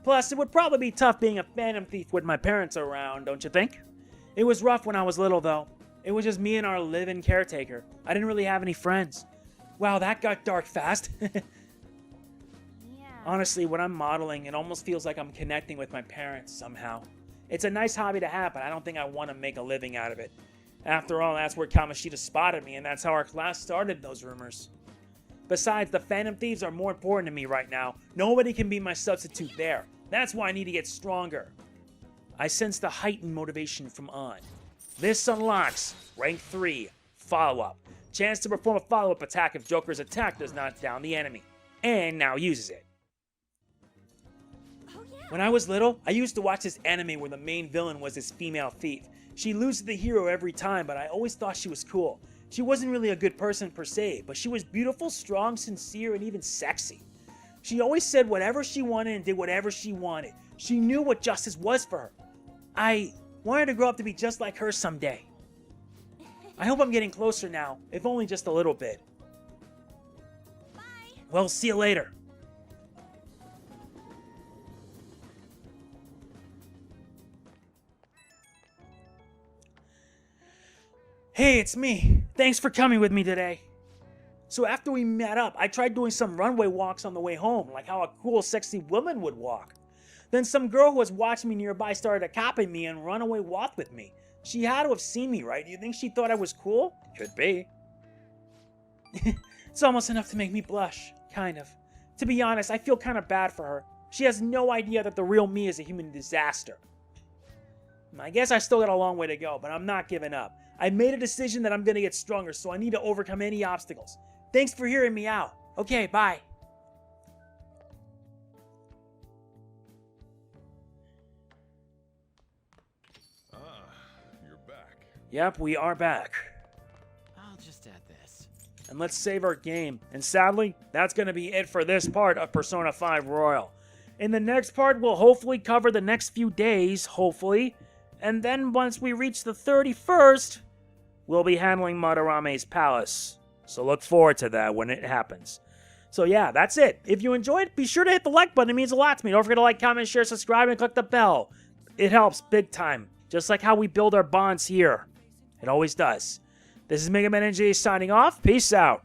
Plus, it would probably be tough being a phantom thief with my parents around, don't you think? It was rough when I was little, though. It was just me and our live-in caretaker. I didn't really have any friends. Wow, that got dark fast. Yeah. Honestly, when I'm modeling, it almost feels like I'm connecting with my parents somehow. It's a nice hobby to have, but I don't think I want to make a living out of it. After all, that's where Kamoshida spotted me, and that's how our class started those rumors. Besides, the Phantom Thieves are more important to me right now. Nobody can be my substitute there. That's why I need to get stronger. I sensed a heightened motivation from On. This unlocks Rank 3, Follow-Up. Chance to perform a follow-up attack if Joker's attack does not down the enemy. And now uses it. Oh yeah. When I was little, I used to watch this anime where the main villain was this female thief. She loses the hero every time, but I always thought she was cool. She wasn't really a good person per se, but she was beautiful, strong, sincere, and even sexy. She always said whatever she wanted and did whatever she wanted. She knew what justice was for her. I wanted to grow up to be just like her someday. I hope I'm getting closer now, if only just a little bit. Bye. Well, see you later. Hey, it's me. Thanks for coming with me today. So after we met up, I tried doing some runway walks on the way home, like how a cool, sexy woman would walk. Then some girl who was watching me nearby started to copy me and run away walk with me. She had to have seen me, right? Do you think she thought I was cool? Could be. It's almost enough to make me blush. Kind of. To be honest, I feel kind of bad for her. She has no idea that the real me is a human disaster. I guess I still got a long way to go, but I'm not giving up. I made a decision that I'm going to get stronger, so I need to overcome any obstacles. Thanks for hearing me out. Okay, bye. You're back. Yep, we are back. I'll just add this. And let's save our game. And sadly, that's going to be it for this part of Persona 5 Royal. In the next part, we'll hopefully cover the next few days, hopefully. And then once we reach the 31st, we'll be handling Madarame's Palace. So look forward to that when it happens. So yeah, that's it. If you enjoyed, be sure to hit the like button. It means a lot to me. Don't forget to like, comment, share, subscribe, and click the bell. It helps big time. Just like how we build our bonds here. It always does. This is MegamanNG signing off. Peace out.